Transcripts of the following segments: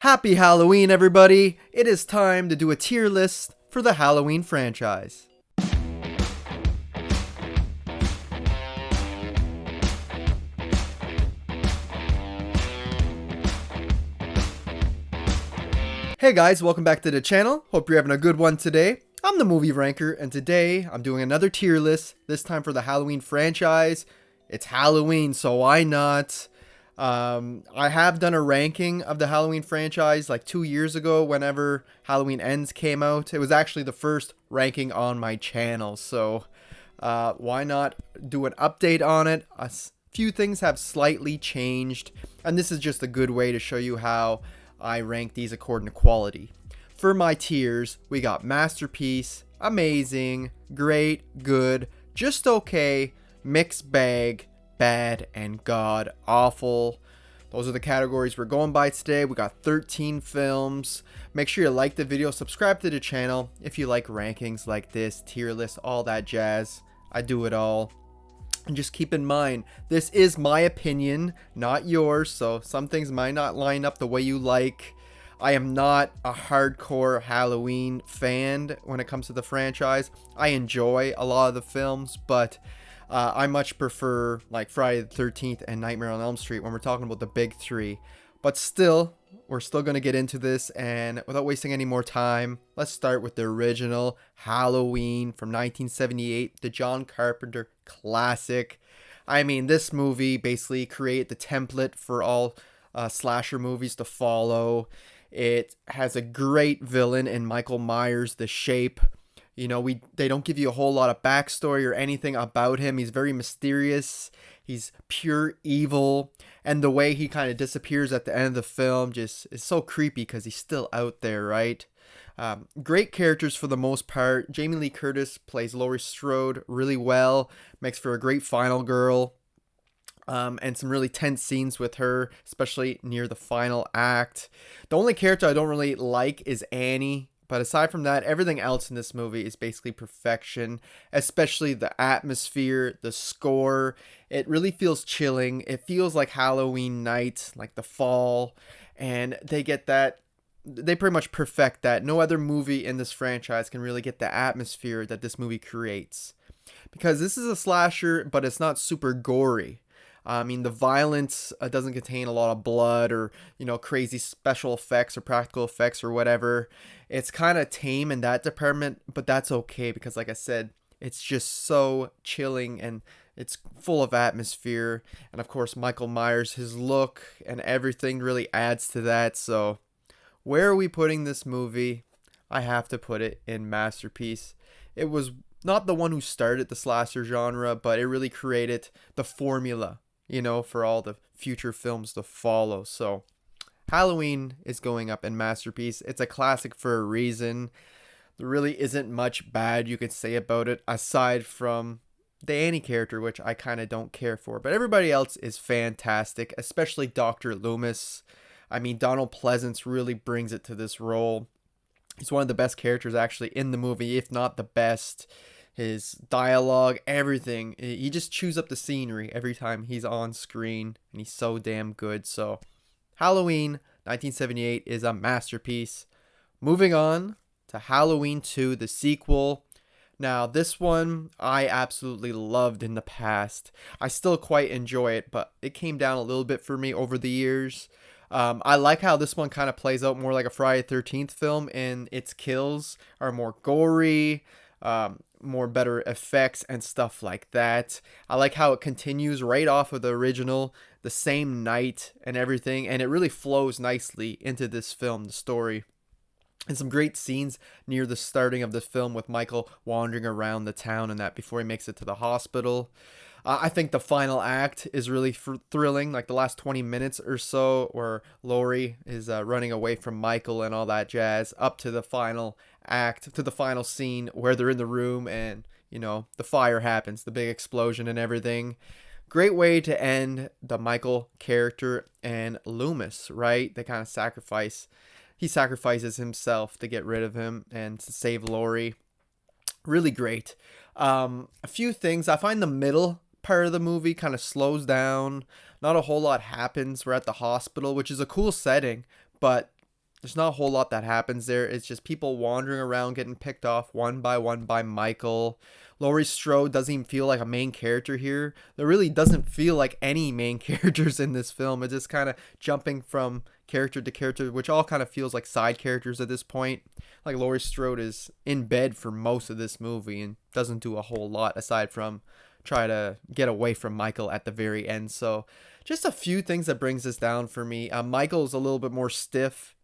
Happy Halloween, everybody! It is time to do a tier list for the Halloween franchise. Hey guys, welcome back to the channel. Hope you're having a good one today. I'm the Movie Ranker, and today I'm doing another tier list, this time for the Halloween franchise. It's Halloween, so why not? I have done a ranking of the Halloween franchise like 2 years ago whenever Halloween Ends came out. It was actually the first ranking on my channel, so why not do an update on it? A few things have slightly changed, and this is just a good way to show you how I rank these according to quality. For my tiers, we got Masterpiece, Amazing, Great, Good, Just Okay, Mixed Bag, Bad, and God Awful. Those are the categories we're going by today. We got 13 films. Make sure you like the video, subscribe to the channel if you like rankings like this, tier lists, all that jazz. I do it all. And just keep in mind, this is my opinion, not yours, so some things might not line up the way you like. I am not a hardcore Halloween fan when it comes to the franchise. I enjoy a lot of the films, but I much prefer like Friday the 13th and Nightmare on Elm Street when we're talking about the big three. But still, we're still going to get into this, and without wasting any more time, let's start with the original Halloween from 1978, the John Carpenter classic. I mean, this movie basically created the template for all slasher movies to follow. It has a great villain in Michael Myers, the Shape. You know, they don't give you a whole lot of backstory or anything about him. He's very mysterious. He's pure evil. And the way he kind of disappears at the end of the film just is so creepy because he's still out there, right? Great characters for the most part. Jamie Lee Curtis plays Laurie Strode really well. Makes for a great final girl. And some really tense scenes with her, especially near the final act. The only character I don't really like is Annie. But aside from that, everything else in this movie is basically perfection, especially the atmosphere, the score. It really feels chilling. It feels like Halloween night, like the fall, and they get that. They pretty much perfect that. No other movie in this franchise can really get the atmosphere that this movie creates. Because this is a slasher, but it's not super gory. I mean, the violence doesn't contain a lot of blood or, crazy special effects or practical effects or whatever. It's kind of tame in that department, but that's okay because, like I said, it's just so chilling and it's full of atmosphere. And of course, Michael Myers, his look and everything really adds to that. So, where are we putting this movie? I have to put it in Masterpiece. It was not the one who started the slasher genre, but it really created the formula, for all the future films to follow. So Halloween is going up in Masterpiece. It's a classic for a reason. There really isn't much bad you could say about it aside from the Annie character, which I kind of don't care for. But everybody else is fantastic, especially Dr. Loomis. I mean, Donald Pleasence really brings it to this role. He's one of the best characters actually in the movie, if not the best. His dialogue, everything. He just chews up the scenery every time he's on screen, and he's so damn good. So, Halloween 1978 is a masterpiece. Moving on to Halloween 2, the sequel. Now, this one I absolutely loved in the past. I still quite enjoy it, but it came down a little bit for me over the years. I like how this one kind of plays out more like a Friday the 13th film, and its kills are more gory, more better effects and stuff like that. I like how it continues right off of the original, the same night and everything, and it really flows nicely into this film, the story. And some great scenes near the starting of the film with Michael wandering around the town and that before he makes it to the hospital. I think the final act is really thrilling, like the last 20 minutes or so, where Laurie is running away from Michael and all that jazz, up to the final act, to the final scene where they're in the room and, the fire happens, the big explosion and everything. Great way to end the Michael character and Loomis, right? They kind of he sacrifices himself to get rid of him and to save Laurie. Really great. A few things. I find the middle part of the movie kind of slows down. Not a whole lot happens. We're at the hospital, which is a cool setting, but There's not a whole lot that happens there. It's just people wandering around getting picked off one by one by Michael. Laurie Strode doesn't even feel like a main character here. There really doesn't feel like any main characters in this film. It's just kind of jumping from character to character, which all kind of feels like side characters at this point. Like Laurie Strode is in bed for most of this movie and doesn't do a whole lot aside from try to get away from Michael at the very end. So just a few things that brings this down for me. Michael's a little bit more stiff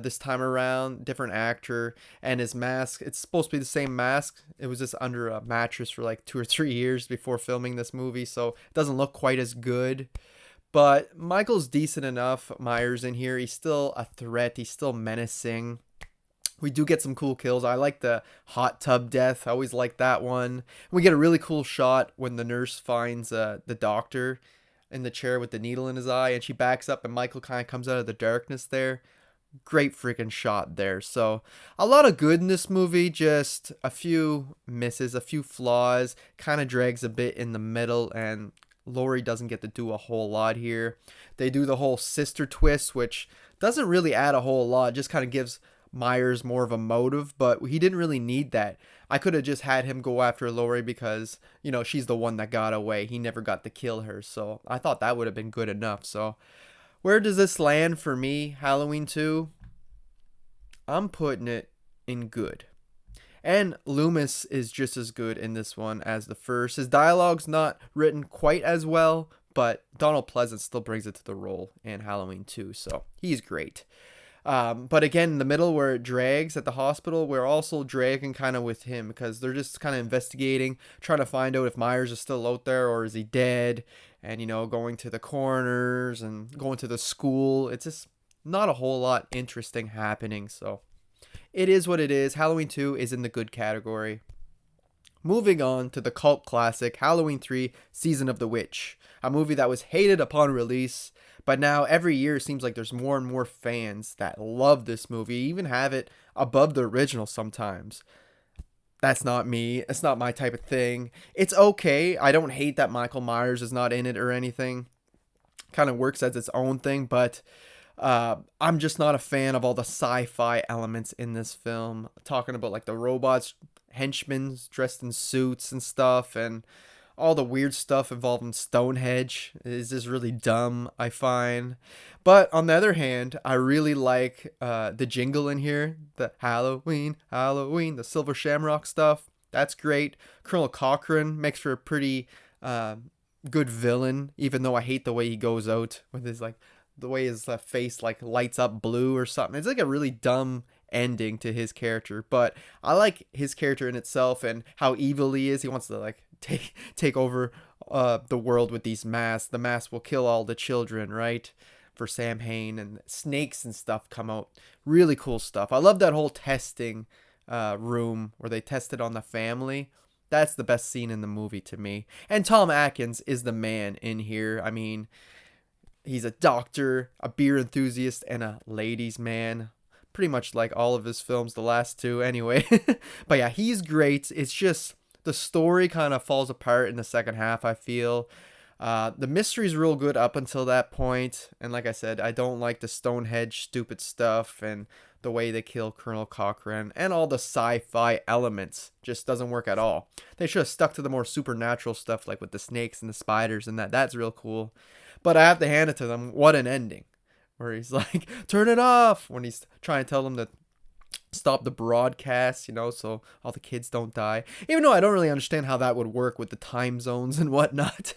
this time around, different actor, and his mask, it's supposed to be the same mask. It was just under a mattress for like 2 or 3 years before filming this movie, so it doesn't look quite as good. But Michael's decent enough. Myers in here, he's still a threat, he's still menacing. We do get some cool kills. I like the hot tub death. I always like that one. We get a really cool shot when the nurse finds the doctor in the chair with the needle in his eye, and she backs up and Michael kind of comes out of the darkness there. Great freaking shot there. So a lot of good in this movie, just a few misses, a few flaws, kind of drags a bit in the middle, and Laurie doesn't get to do a whole lot here. They do the whole sister twist, which doesn't really add a whole lot, just kind of gives Myers more of a motive, but he didn't really need that. I could have just had him go after Laurie because, she's the one that got away. He never got to kill her, so I thought that would have been good enough. So where does this land for me, Halloween 2? I'm putting it in good. And Loomis is just as good in this one as the first. His dialogue's not written quite as well, but Donald Pleasence still brings it to the role in Halloween 2, so he's great. But again, in the middle where it drags at the hospital, we're also dragging kind of with him because they're just kind of investigating, trying to find out if Myers is still out there or is he dead, and going to the coroners and going to the school. It's just not a whole lot interesting happening, so it is what it is. Halloween 2 is in the good category. Moving on to the cult classic Halloween 3 Season of the Witch, a movie that was hated upon release, but now every year it seems like there's more and more fans that love this movie, even have it above the original sometimes. That's not me. It's not my type of thing. It's okay. I don't hate that Michael Myers is not in it or anything. Kind of works as its own thing, but I'm just not a fan of all the sci-fi elements in this film. Talking about like the robots, henchmen dressed in suits and stuff, and all the weird stuff involving Stonehenge is just really dumb, I find. But on the other hand, I really like the jingle in here, the Halloween, Halloween, the Silver Shamrock stuff. That's great. Colonel Cochrane makes for a pretty good villain, even though I hate the way he goes out with his the way his face lights up blue or something. It's like a really dumb ending to his character, but I like his character in itself and how evil he is. He wants to take over the world with these masks. The masks will kill all the children, right? For Sam Hain, and snakes and stuff come out. Really cool stuff. I love that whole testing room where they tested on the family. That's the best scene in the movie to me. And Tom Atkins is the man in here. I mean, he's a doctor, a beer enthusiast, and a ladies' man. Pretty much like all of his films, the last two anyway. But yeah, he's great. It's just the story kind of falls apart in the second half, I feel. The mystery's real good up until that point. And like I said, I don't like the Stonehenge stupid stuff and the way they kill Colonel Cochrane and all the sci-fi elements. Just doesn't work at all. They should have stuck to the more supernatural stuff like with the snakes and the spiders and that. That's real cool. But I have to hand it to them. What an ending. Where he's like, turn it off. When he's trying to tell them to stop the broadcast, so all the kids don't die. Even though I don't really understand how that would work with the time zones and whatnot.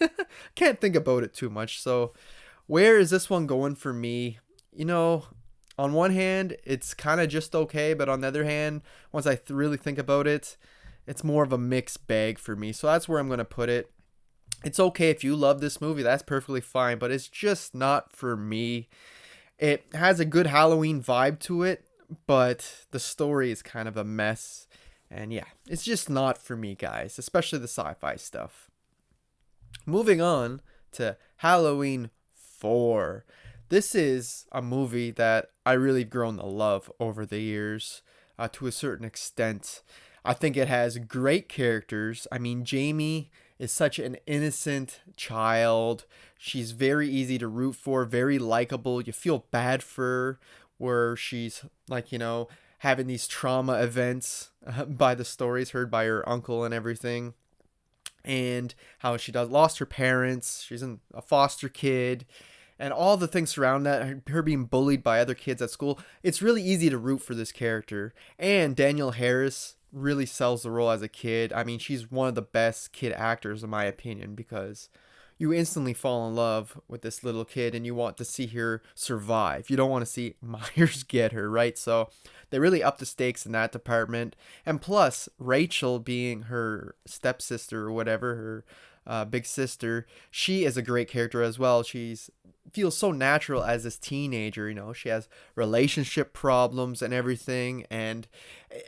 Can't think about it too much. So where is this one going for me? On one hand, it's kind of just okay. But on the other hand, once I really think about it, it's more of a mixed bag for me. So that's where I'm going to put it. It's okay if you love this movie, that's perfectly fine, but it's just not for me. It has a good Halloween vibe to it, but the story is kind of a mess. And yeah, it's just not for me, guys, especially the sci-fi stuff. Moving on to Halloween 4. This is a movie that I really grown to love over the years to a certain extent. I think it has great characters. I mean, Jamie is such an innocent child. She's very easy to root for, very likable. You feel bad for her. where she's like, having these trauma events by the stories heard by her uncle and everything, and how she does lost her parents. She's a foster kid, and all the things surrounding that, her being bullied by other kids at school. It's really easy to root for this character. And Danielle Harris really sells the role as a kid. I mean, she's one of the best kid actors in my opinion, because you instantly fall in love with this little kid and you want to see her survive. You don't want to see Myers get her, right? So they really up the stakes in that department. And plus, Rachel being her stepsister or whatever, her big sister, she is a great character as well. She's feels so natural as this teenager. She has relationship problems and everything, and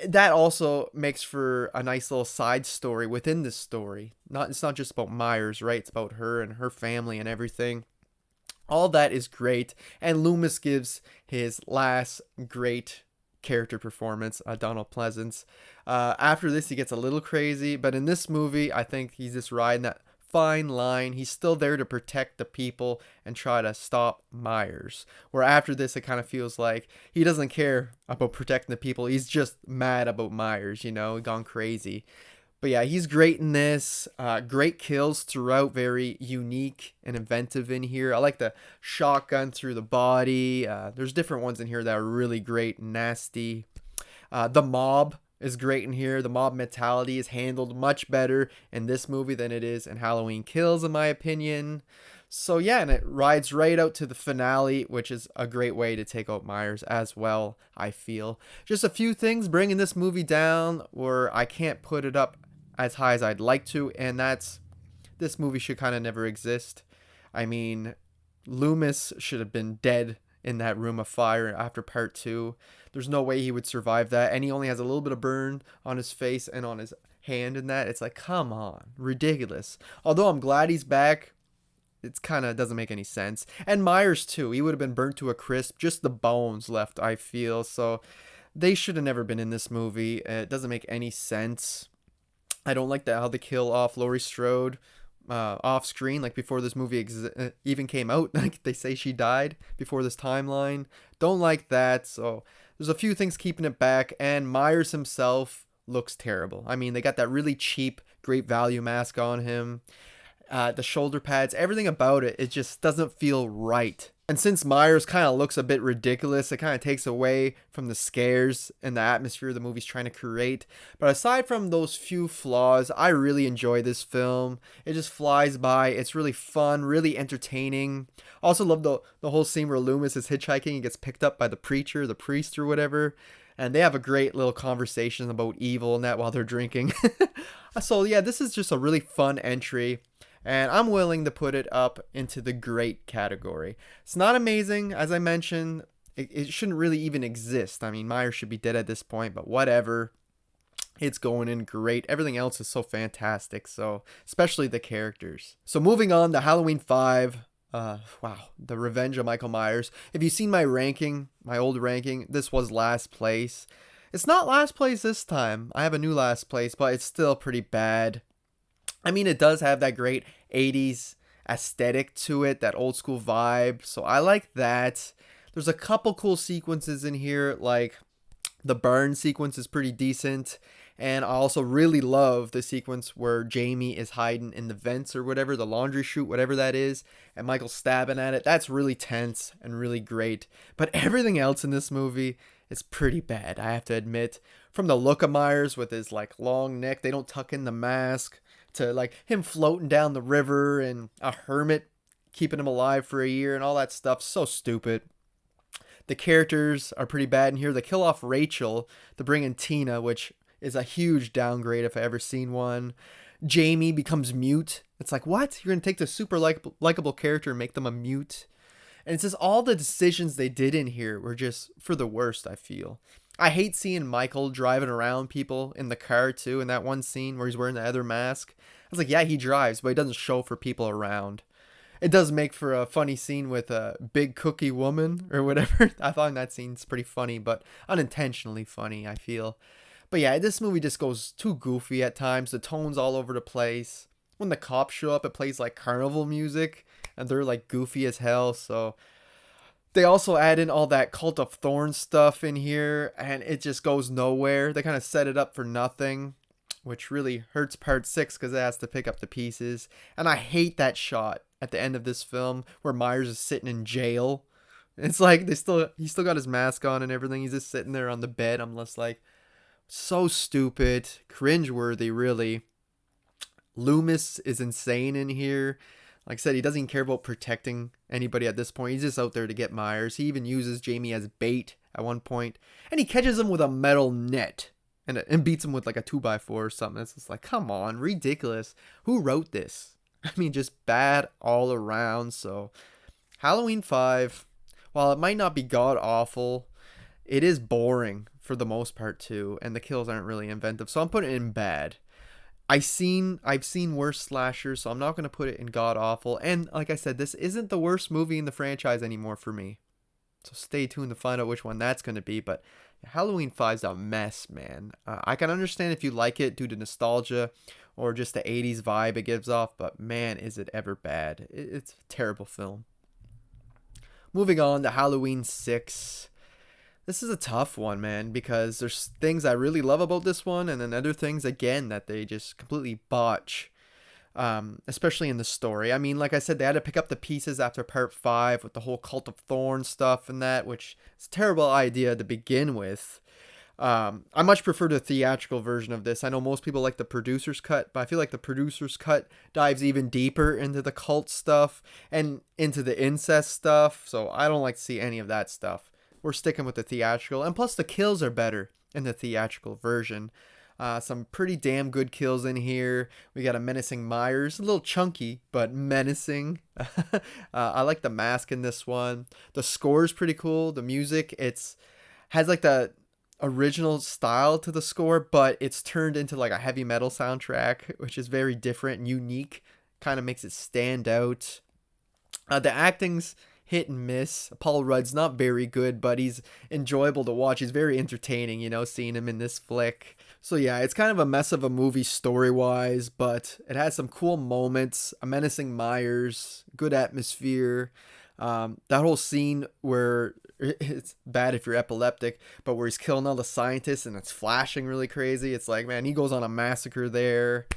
that also makes for a nice little side story within this story. It's not just about Myers, right? It's about her and her family and everything. All that is great, and Loomis gives his last great character performance, Donald Pleasance. After this, he gets a little crazy, but in this movie, I think he's just riding that fine line. He's still there to protect the people and try to stop Myers. Where after this, it kind of feels like he doesn't care about protecting the people. He's just mad about Myers, gone crazy. But yeah, he's great in this. Great kills throughout, very unique and inventive in here. I like the shotgun through the body. There's different ones in here that are really great and nasty. The mob is great in here. The mob mentality is handled much better in this movie than it is in Halloween Kills, in my opinion. So yeah, and it rides right out to the finale, which is a great way to take out Myers as well, I feel. Just a few things bringing this movie down where I can't put it up as high as I'd like to, and that's this movie should kind of never exist. I mean, Loomis should have been dead in that room of fire after part 2. There's no way he would survive that, and he only has a little bit of burn on his face and on his hand in that. It's like, come on, ridiculous. Although I'm glad he's back, it's kind of doesn't make any sense. And Myers too, he would have been burnt to a crisp, just the bones left, I feel. So they should have never been in this movie. It doesn't make any sense. I don't like how they kill off Laurie Strode off screen, like before this movie even came out. Like they say she died before this timeline. Don't like that. So there's a few things keeping it back, and Myers himself looks terrible. I mean, they got that really cheap, great value mask on him. The shoulder pads, everything about it, it just doesn't feel right. And since Myers kind of looks a bit ridiculous, it kind of takes away from the scares and the atmosphere the movie's trying to create. But aside from those few flaws, I really enjoy this film. It just flies by. It's really fun, really entertaining. Also love the whole scene where Loomis is hitchhiking and gets picked up by the preacher, the priest or whatever. And they have a great little conversation about evil and that while they're drinking. So yeah, this is just a really fun entry. And I'm willing to put it up into the great category. It's not amazing, as I mentioned. It shouldn't really even exist. I mean, Myers should be dead at this point, but whatever. It's going in great. Everything else is so fantastic. So, especially the characters. So, moving on to Halloween 5. Wow, The Revenge of Michael Myers. If you've seen my ranking, my old ranking, this was last place. It's not last place this time. I have a new last place, but it's still pretty bad. I mean, it does have that great 80s aesthetic to it, that old school vibe. So I like that. There's a couple cool sequences in here, like the burn sequence is pretty decent. And I also really love the sequence where Jamie is hiding in the vents or whatever, the laundry chute, whatever that is, and Michael's stabbing at it. That's really tense and really great. But everything else in this movie is pretty bad, I have to admit. From the look of Myers with his like long neck, they don't tuck in the mask, to like him floating down the river and a hermit keeping him alive for a year and all that stuff. So stupid. The characters are pretty bad in here. They kill off Rachel to bring in Tina, which is a huge downgrade if I ever seen one. Jamie becomes mute. It's like, what? You're going to take the super likable character and make them a mute? And it's just all the decisions they did in here were just for the worst, I feel. I hate seeing Michael driving around people in the car too, in that one scene where he's wearing the other mask. I was like, yeah, he drives, but he doesn't show for people around. It does make for a funny scene with a big cookie woman or whatever. I thought that scene's pretty funny, but unintentionally funny, I feel. But yeah, this movie just goes too goofy at times. The tone's all over the place. When the cops show up, it plays like carnival music, and they're like goofy as hell. So They also add in all that Cult of Thorns stuff in here, and it just goes nowhere. They kind of set it up for nothing, which really hurts part 6 because it has to pick up the pieces. And I hate that shot at the end of this film where Myers is sitting in jail. It's like he still got his mask on and everything. He's just sitting there on the bed. I'm just like, so stupid, cringeworthy, really. Loomis is insane in here. Like I said, he doesn't even care about protecting anybody at this point. He's just out there to get Myers. He even uses Jamie as bait at one point, and he catches him with a metal net and beats him with like a 2x4 or something. It's just like, come on, ridiculous. Who wrote this? I mean, just bad all around. So Halloween 5, while it might not be god awful, it is boring for the most part too, and the kills aren't really inventive. So I'm putting it in bad. I've seen worse slashers, so I'm not going to put it in god awful. And like I said, this isn't the worst movie in the franchise anymore for me. So stay tuned to find out which one that's going to be. But Halloween 5's a mess, man. I can understand if you like it due to nostalgia or just the 80s vibe it gives off, but man, is it ever bad. It's a terrible film. Moving on to Halloween 6. This is a tough one, man, because there's things I really love about this one, and then other things, again, that they just completely botch, especially in the story. I mean, like I said, they had to pick up the pieces after part 5 with the whole Cult of Thorns stuff and that, which is a terrible idea to begin with. I much prefer the theatrical version of this. I know most people like the producer's cut, but I feel like the producer's cut dives even deeper into the cult stuff and into the incest stuff, so I don't like to see any of that stuff. We're sticking with the theatrical, and plus the kills are better in the theatrical version. Some pretty damn good kills in here. We got a menacing Myers, a little chunky but menacing. I like the mask in this one. The score is pretty cool. The music, has like the original style to the score, but it's turned into like a heavy metal soundtrack, which is very different and unique. Kind of makes it stand out. The acting's hit and miss. Paul Rudd's not very good, but he's enjoyable to watch. He's very entertaining, seeing him in this flick. So yeah, it's kind of a mess of a movie story-wise, but it has some cool moments. A menacing Myers, good atmosphere. That whole scene where it's bad if you're epileptic, but where he's killing all the scientists and it's flashing really crazy. It's like, man, he goes on a massacre there.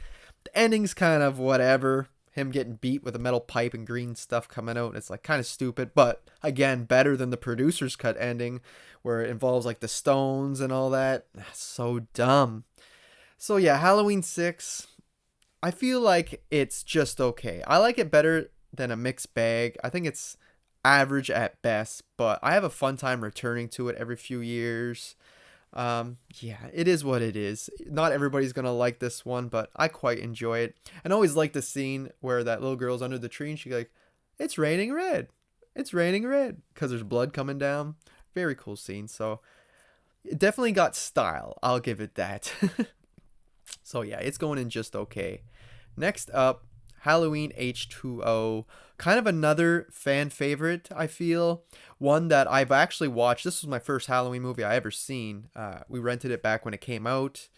The ending's kind of whatever. Him getting beat with a metal pipe and green stuff coming out. It's like kind of stupid, but again, better than the producer's cut ending where it involves like the stones and all that. So dumb. So yeah, Halloween 6, I feel like it's just okay. I like it better than a mixed bag. I think it's average at best, but I have a fun time returning to it every few years. Yeah, it is what it is. Not everybody's gonna like this one, but I quite enjoy it. And I always like the scene where that little girl's under the tree and she's like, it's raining red. It's raining red. Because there's blood coming down. Very cool scene. So it definitely got style. I'll give it that. So yeah, it's going in just okay. Next up, Halloween H2O. Kind of another fan favorite, I feel. One that I've actually watched. This was my first Halloween movie I ever seen. We rented it back when it came out.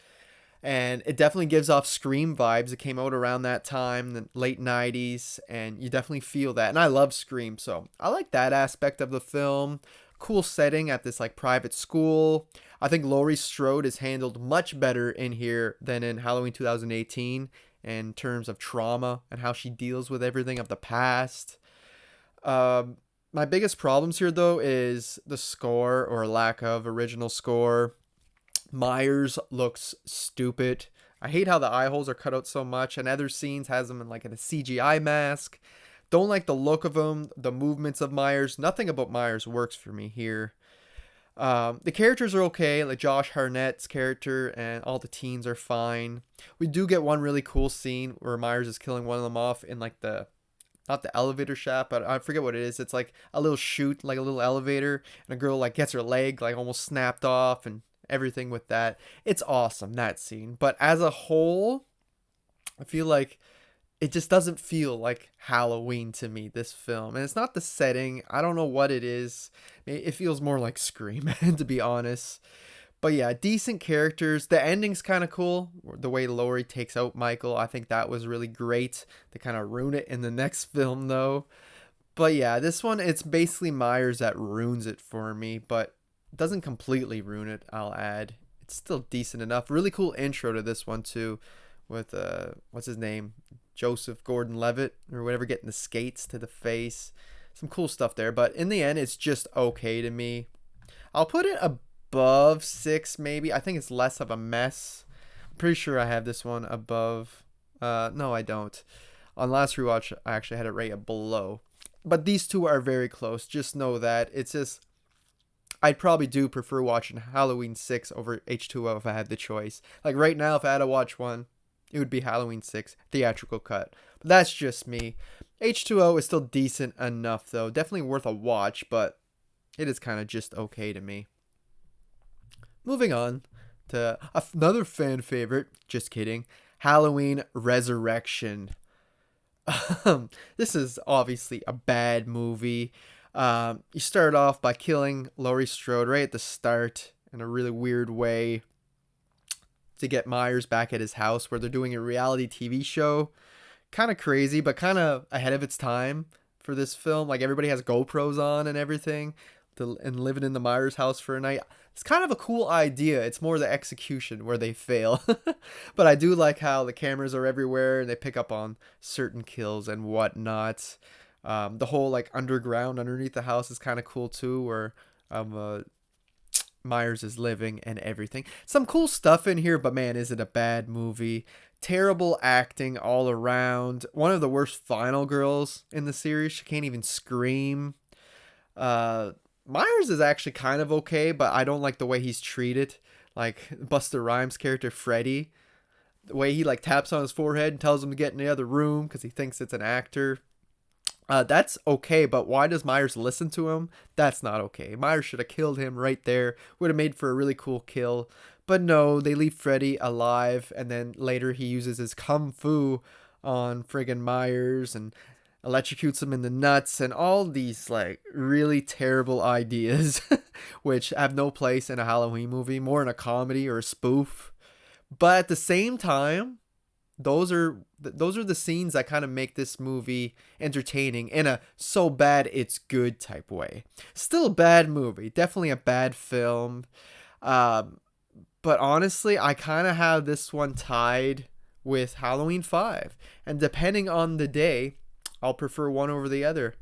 And it definitely gives off Scream vibes. It came out around that time, the late 90s. And you definitely feel that. And I love Scream, so I like that aspect of the film. Cool setting at this like private school. I think Laurie Strode is handled much better in here than in Halloween 2018. In terms of trauma and how she deals with everything of the past. My biggest problems here, though, is the score or lack of original score. Myers looks stupid. I hate how the eye holes are cut out so much, and other scenes has him in like in a CGI mask. Don't like the look of him, the movements of Myers. Nothing about Myers works for me here. The characters are okay, like Josh Hartnett's character and all the teens are fine. We do get one really cool scene where Myers is killing one of them off in like not the elevator shaft, but I forget what it is. It's like a little chute, like a little elevator, and a girl like gets her leg like almost snapped off and everything with that. It's awesome, that scene. But as a whole, I feel like it just doesn't feel like Halloween to me, this film. And it's not the setting. I don't know what it is. It feels more like Scream, to be honest. But yeah, decent characters. The ending's kind of cool. The way Laurie takes out Michael, I think that was really great. They kind of ruin it in the next film, though. But yeah, this one, it's basically Myers that ruins it for me, but doesn't completely ruin it, I'll add. It's still decent enough. Really cool intro to this one too, with what's his name? Joseph Gordon-Levitt or whatever, getting the skates to the face. Some cool stuff there, but in the end it's just okay to me. I'll put it above 6 maybe. I think it's less of a mess. I'm pretty sure I have this one above. No, I don't. On last rewatch, I actually had it rated below. But these two are very close. Just know that. It's just, I'd probably do prefer watching Halloween 6 over H2O if I had the choice. Like right now, if I had to watch one, it would be Halloween 6 theatrical cut. But that's just me. H2O is still decent enough though. Definitely worth a watch, but it is kind of just okay to me. Moving on to another fan favorite. Just kidding. Halloween Resurrection. This is obviously a bad movie. You start off by killing Laurie Strode right at the start in a really weird way to get Myers back at his house where they're doing a reality TV show. Kind of crazy, but kind of ahead of its time for this film. Like everybody has GoPros on and everything, and living in the Myers house for a night. It's kind of a cool idea. It's more the execution where they fail. But I do like how the cameras are everywhere and they pick up on certain kills and whatnot. The whole like underground underneath the house is kind of cool too, where Myers is living and everything. Some cool stuff in here, but man, is it a bad movie. Terrible acting all around. One of the worst final girls in the series. She can't even scream. Myers is actually kind of okay, but I don't like the way he's treated. Like Busta Rhymes' character Freddy, the way he like taps on his forehead and tells him to get in the other room because he thinks it's an actor. That's okay, but why does Myers listen to him? That's not okay. Myers should have killed him right there. Would have made for a really cool kill. But no, they leave Freddy alive, and then later he uses his kung fu on friggin' Myers and electrocutes him in the nuts and all these like really terrible ideas which have no place in a Halloween movie, more in a comedy or a spoof. But at the same time, those are the scenes that kind of make this movie entertaining in a so bad it's good type way. Still a bad movie, definitely a bad film. But honestly, I kind of have this one tied with Halloween 5, and depending on the day, I'll prefer one over the other.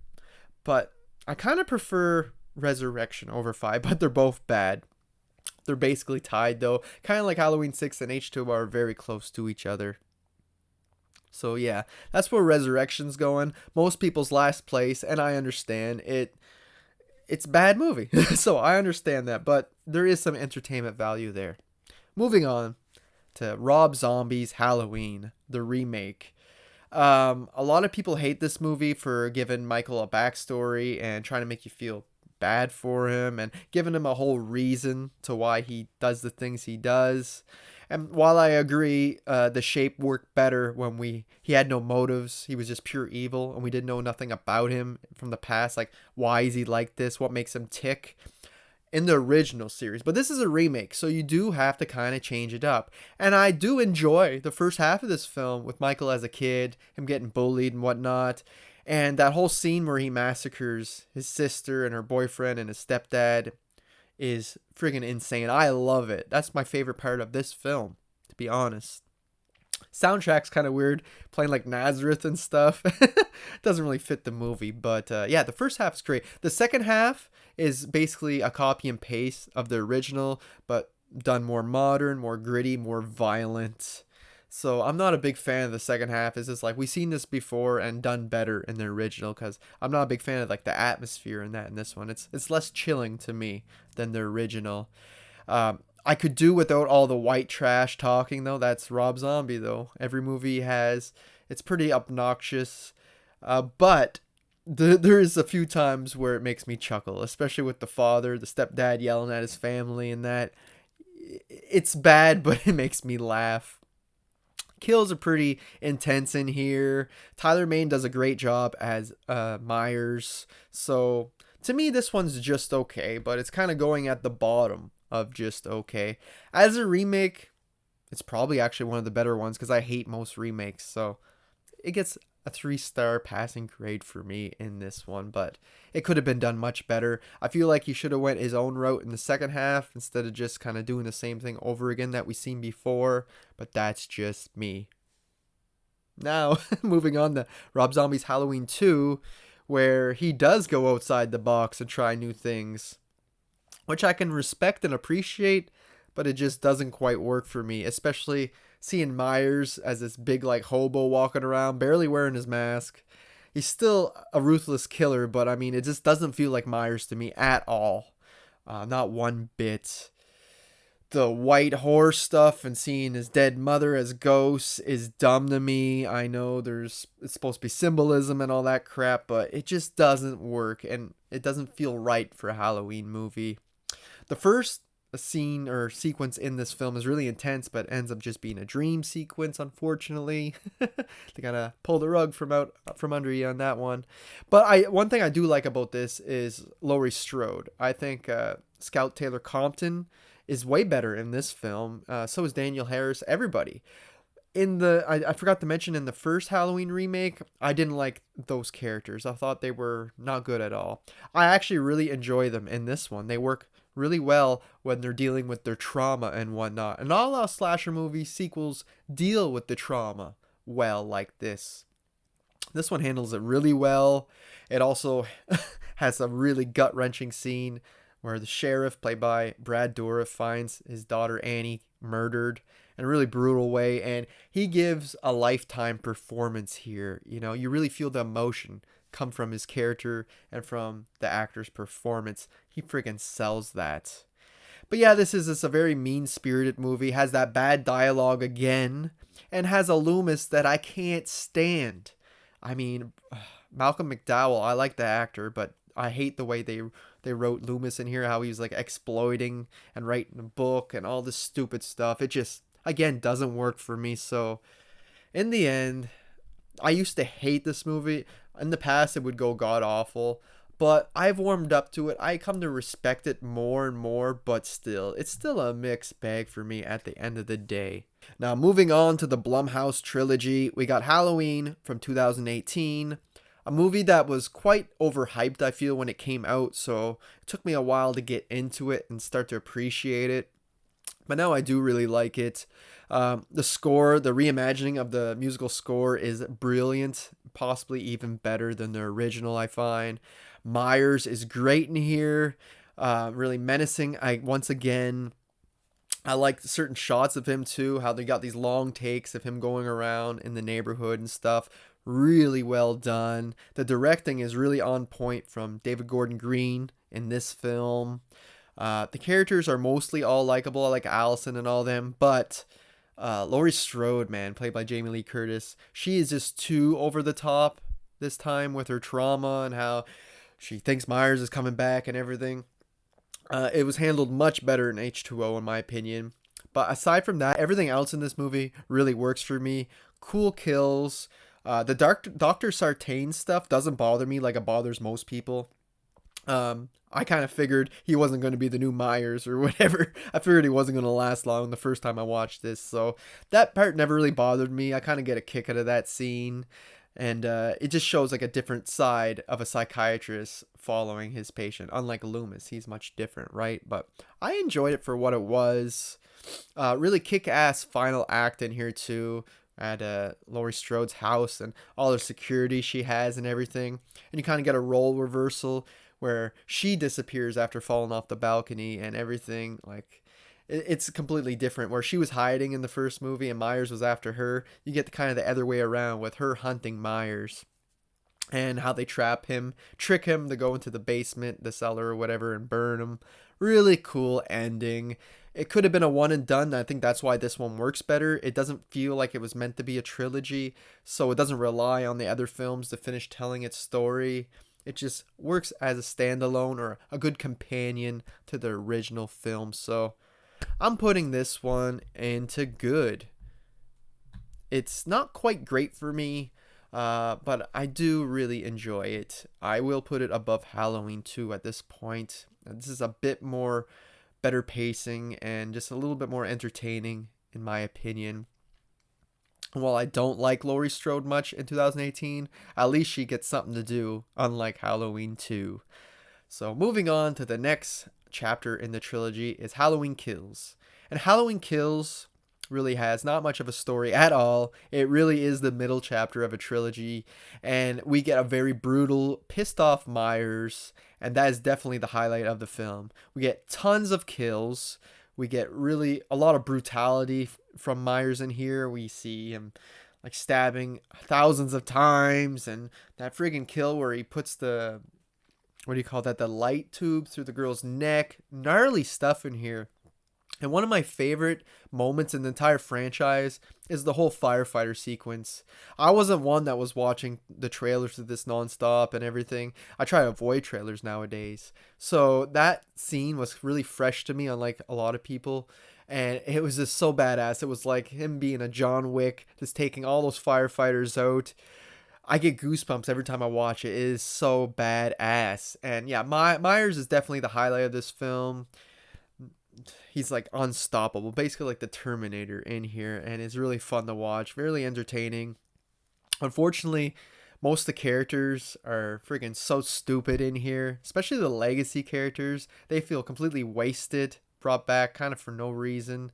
But I kind of prefer Resurrection over 5, but they're both bad. They're basically tied though. Kind of like Halloween 6 and H2 are very close to each other. So yeah, that's where Resurrection's going. Most people's last place, and I understand it. It's a bad movie, so I understand that, but there is some entertainment value there. Moving on to Rob Zombie's Halloween, the remake. A lot of people hate this movie for giving Michael a backstory and trying to make you feel bad for him and giving him a whole reason to why he does the things he does. And while I agree, the Shape worked better when he had no motives. He was just pure evil, and we didn't know nothing about him from the past. Like, why is he like this? What makes him tick? In the original series. But this is a remake, so you do have to kind of change it up. And I do enjoy the first half of this film with Michael as a kid, him getting bullied and whatnot. And that whole scene where he massacres his sister and her boyfriend and his stepdad is friggin' insane. I love it. That's my favorite part of this film, to be honest. Soundtrack's kind of weird, playing like Nazareth and stuff. Doesn't really fit the movie, but yeah, the first half is great. The second half is basically a copy and paste of the original, but done more modern, more gritty, more violent. So I'm not a big fan of the second half. It's just like we've seen this before and done better in the original, because I'm not a big fan of like the atmosphere in that in this one. It's less chilling to me than the original. I could do without all the white trash talking though. That's Rob Zombie though. Every movie he has, it's pretty obnoxious. But there is a few times where it makes me chuckle, especially with the father, the stepdad yelling at his family, and that it's bad, but it makes me laugh. Kills are pretty intense in here. Tyler Mane does a great job as Myers. So to me, this one's just okay, but it's kind of going at the bottom of just okay. As a remake, it's probably actually one of the better ones because I hate most remakes. So it gets a 3-star passing grade for me in this one, but it could have been done much better. I feel like he should have went his own route in the second half instead of just kind of doing the same thing over again that we've seen before, but that's just me. Now, moving on to Rob Zombie's Halloween 2, where he does go outside the box and try new things, which I can respect and appreciate, but it just doesn't quite work for me, especially seeing Myers as this big like hobo walking around, barely wearing his mask. He's still a ruthless killer, but I mean, it just doesn't feel like Myers to me at all. Not one bit. The white horse stuff and seeing his dead mother as ghosts is dumb to me. I know it's supposed to be symbolism and all that crap, but it just doesn't work and it doesn't feel right for a Halloween movie. The first scene or sequence in this film is really intense, but ends up just being a dream sequence, unfortunately. They kind of pull the rug from under you on that one. But one thing I do like about this is Laurie Strode. I think Scout Taylor Compton is way better in this film. So is Danielle Harris. Everybody. I forgot to mention in the first Halloween remake, I didn't like those characters. I thought they were not good at all. I actually really enjoy them in this one. They work really well when they're dealing with their trauma and whatnot. And not a lot of slasher movie sequels deal with the trauma well like this. This one handles it really well. It also has a really gut-wrenching scene where the sheriff, played by Brad Dourif, finds his daughter Annie murdered in a really brutal way, and he gives a lifetime performance here. You know, you really feel the emotion come from his character and from the actor's performance. He freaking sells that. But yeah, this is a very mean-spirited movie, has that bad dialogue again, and has a Loomis that I can't stand. I mean, Malcolm McDowell, I like the actor, but I hate the way they wrote Loomis in here, how he was like exploiting and writing a book and all this stupid stuff. It just, again, doesn't work for me. So in the end, I used to hate this movie. In the past, it would go god awful, but I've warmed up to it. I come to respect it more and more, but still, it's still a mixed bag for me at the end of the day. Now, moving on to the Blumhouse trilogy, we got Halloween from 2018. A movie that was quite overhyped, I feel, when it came out, so it took me a while to get into it and start to appreciate it. But now I do really like it. The score, the reimagining of the musical score is brilliant, possibly even better than the original, I find. Myers is great in here, really menacing. Once again, I like certain shots of him too, how they got these long takes of him going around in the neighborhood and stuff. Really well done. The directing is really on point from David Gordon Green in this film. The characters are mostly all likable. I like Allison and all them, but Laurie Strode, man, played by Jamie Lee Curtis, she is just too over the top this time with her trauma and how she thinks Myers is coming back and everything. It was handled much better in H2O, in my opinion. But aside from that, everything else in this movie really works for me. Cool kills. The Dr. Sartain stuff doesn't bother me like it bothers most people. I kind of figured he wasn't going to be the new Myers or whatever. I figured he wasn't going to last long the first time I watched this. So that part never really bothered me. I kind of get a kick out of that scene. And it just shows like a different side of a psychiatrist following his patient. Unlike Loomis, he's much different, right? But I enjoyed it for what it was. Really kick-ass final act in here too, at Laurie Strode's house and all the security she has and everything. And you kind of get a role reversal where she disappears after falling off the balcony and everything. Like, it's completely different. Where she was hiding in the first movie and Myers was after her, you get kind of the other way around with her hunting Myers. And how they trap him, trick him to go into the basement, the cellar or whatever, and burn him. Really cool ending. It could have been a one and done. I think that's why this one works better. It doesn't feel like it was meant to be a trilogy, so it doesn't rely on the other films to finish telling its story. It just works as a standalone or a good companion to the original film. So I'm putting this one into good. It's not quite great for me, but I do really enjoy it. I will put it above Halloween 2 at this point. This is a bit more better pacing and just a little bit more entertaining in my opinion. While I don't like Laurie Strode much in 2018, at least she gets something to do, unlike Halloween 2. So moving on to the next chapter in the trilogy is Halloween Kills. And Halloween Kills really has not much of a story at all. It really is the middle chapter of a trilogy, and we get a very brutal, pissed off Myers, and that is definitely the highlight of the film. We get tons of kills. We get really a lot of brutality from Myers in here. We see him like stabbing thousands of times, and that friggin' kill where he puts the, what do you call that, the light tube through the girl's neck. Gnarly stuff in here. And one of my favorite moments in the entire franchise is the whole firefighter sequence. I wasn't one that was watching the trailers of this nonstop and everything. I try to avoid trailers nowadays. So that scene was really fresh to me, unlike a lot of people. And it was just so badass. It was like him being a John Wick, just taking all those firefighters out. I get goosebumps every time I watch it. It is so badass. And yeah, Myers is definitely the highlight of this film. He's like unstoppable, basically like the Terminator in here, and it's really fun to watch, really entertaining. Unfortunately, most of the characters are freaking so stupid in here, especially the legacy characters. They feel completely wasted, brought back kind of for no reason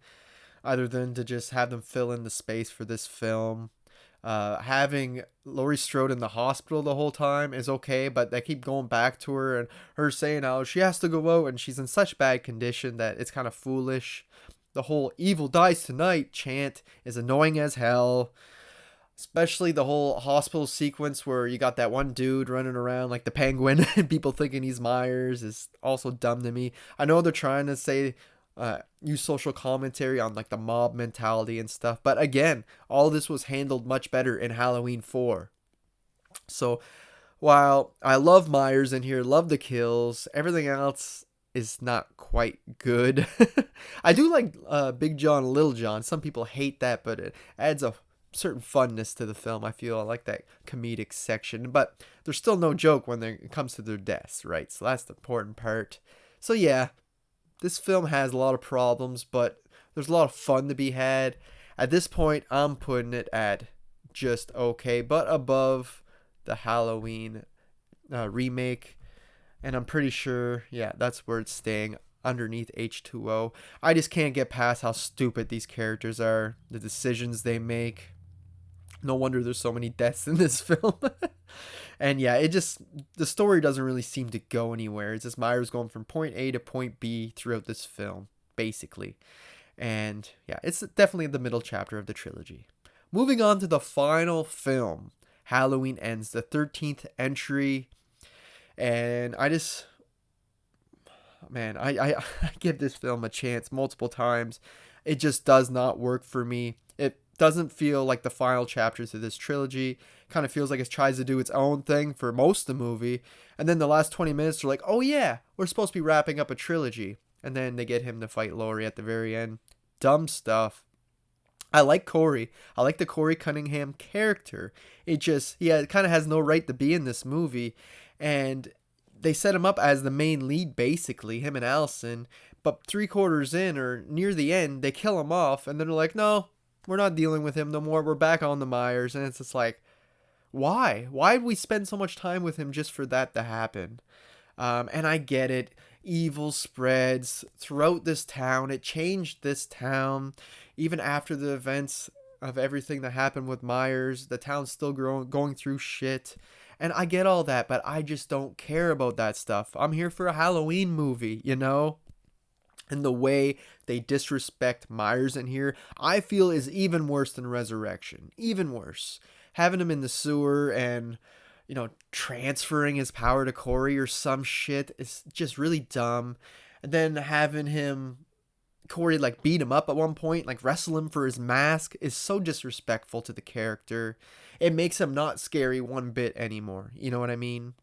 other than to just have them fill in the space for this film. Having Laurie Strode in the hospital the whole time is okay, but they keep going back to her and her saying how she has to go out and she's in such bad condition that it's kind of foolish. The whole "evil dies tonight" chant is annoying as hell. Especially the whole hospital sequence where you got that one dude running around like the Penguin and people thinking he's Myers is also dumb to me. I know they're trying to say use social commentary on like the mob mentality and stuff, but again, all this was handled much better in Halloween 4. So while I love Myers in here, love the kills, everything else is not quite good. I do like Big John, Little John. Some people hate that, but it adds a certain funness to the film. I feel I like that comedic section, but there's still no joke when it comes to their deaths, right? So that's the important part. So yeah, this film has a lot of problems, but there's a lot of fun to be had. At this point, I'm putting it at just okay, but above the Halloween remake. And I'm pretty sure, yeah, that's where it's staying, underneath H2O. I just can't get past how stupid these characters are, the decisions they make. No wonder there's so many deaths in this film. And yeah, the story doesn't really seem to go anywhere. It's just Myers going from point A to point B throughout this film, basically. And yeah, it's definitely the middle chapter of the trilogy. Moving on to the final film, Halloween Ends, the 13th entry. And I give this film a chance multiple times. It just does not work for me. It doesn't feel like the final chapters of this trilogy. Kind of feels like it tries to do its own thing for most of the movie. And then the last 20 minutes are like, oh yeah, we're supposed to be wrapping up a trilogy. And then they get him to fight Laurie at the very end. Dumb stuff. I like Corey. I like the Corey Cunningham character. It kind of has no right to be in this movie. And they set him up as the main lead, basically, him and Allison. But 3/4 in or near the end, they kill him off. And then they're like, no, we're not dealing with him no more. We're back on the Myers. And it's just like, why? Why did we spend so much time with him just for that to happen? And I get it. Evil spreads throughout this town. It changed this town. Even after the events of everything that happened with Myers, the town's still going through shit. And I get all that, but I just don't care about that stuff. I'm here for a Halloween movie, you know? And the way they disrespect Myers in here, I feel is even worse than Resurrection. Even worse. Having him in the sewer and, transferring his power to Corey or some shit is just really dumb. And then having Corey like beat him up at one point, like wrestle him for his mask, is so disrespectful to the character. It makes him not scary one bit anymore. You know what I mean?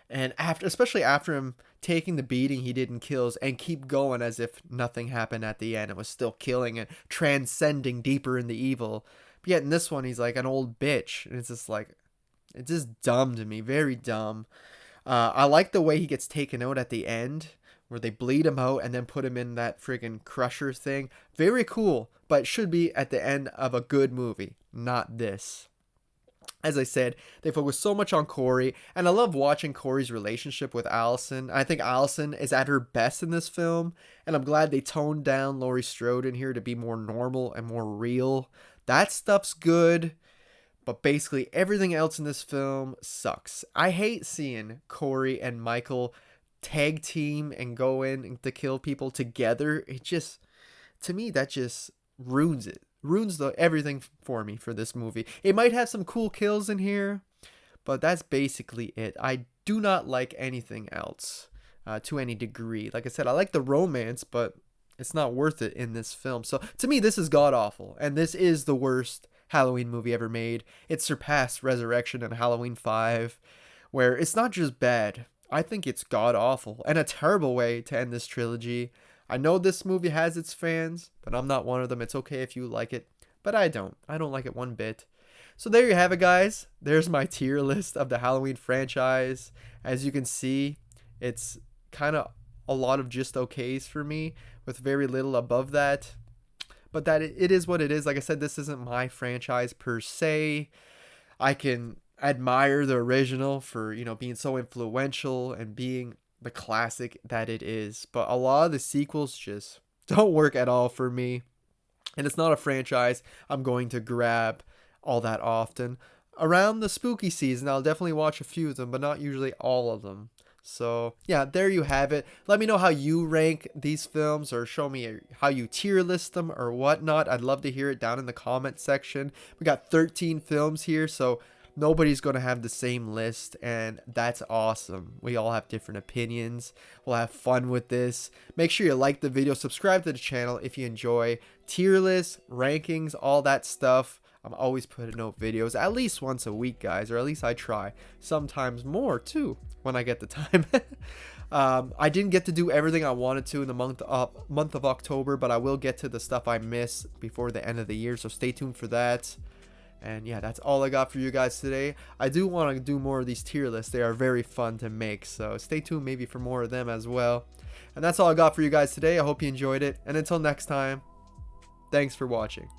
And especially after him taking the beating he did in Kills and keep going as if nothing happened at the end. It was still killing and transcending deeper into evil. But yet in this one, he's like an old bitch. And it's just dumb to me. Very dumb. I like the way he gets taken out at the end, where they bleed him out and then put him in that friggin' crusher thing. Very cool, but should be at the end of a good movie, not this. As I said, they focus so much on Corey, and I love watching Corey's relationship with Allison. I think Allison is at her best in this film, and I'm glad they toned down Laurie Strode in here to be more normal and more real. That stuff's good, but basically everything else in this film sucks. I hate seeing Corey and Michael tag team and go in to kill people together. It just, to me, that just ruins it. Ruins everything for me for this movie. It might have some cool kills in here, but that's basically it. I do not like anything else to any degree. Like I said, I like the romance, but it's not worth it in this film. So to me, this is god awful, and this is the worst Halloween movie ever made. It surpassed Resurrection and Halloween 5, where it's not just bad. I think it's god awful and a terrible way to end this trilogy. I know this movie has its fans, but I'm not one of them. It's okay if you like it, but I don't. I don't like it one bit. So there you have it, guys. There's my tier list of the Halloween franchise. As you can see, it's kind of a lot of just okays for me, with very little above that. But that it is what it is. Like I said, this isn't my franchise per se. I can admire the original for, being so influential and being the classic that it is, but a lot of the sequels just don't work at all for me, and it's not a franchise I'm going to grab all that often. Around the spooky season, I'll definitely watch a few of them, but not usually all of them. So yeah, there you have it. Let me know how you rank these films, or show me how you tier list them or whatnot. I'd love to hear it down in the comment section. We got 13 films here, so nobody's going to have the same list, and that's awesome. We all have different opinions. We'll have fun with this. Make sure you like the video, subscribe to the channel if you enjoy tier lists, rankings, all that stuff. I'm always putting out videos at least once a week, guys, or at least I try. Sometimes more too when I get the time. I didn't get to do everything I wanted to in the month of October, but I will get to the stuff I missed before the end of the year, so stay tuned for that. And yeah, that's all I got for you guys today. I do want to do more of these tier lists. They are very fun to make, so stay tuned maybe for more of them as well. And that's all I got for you guys today. I hope you enjoyed it. And until next time, thanks for watching.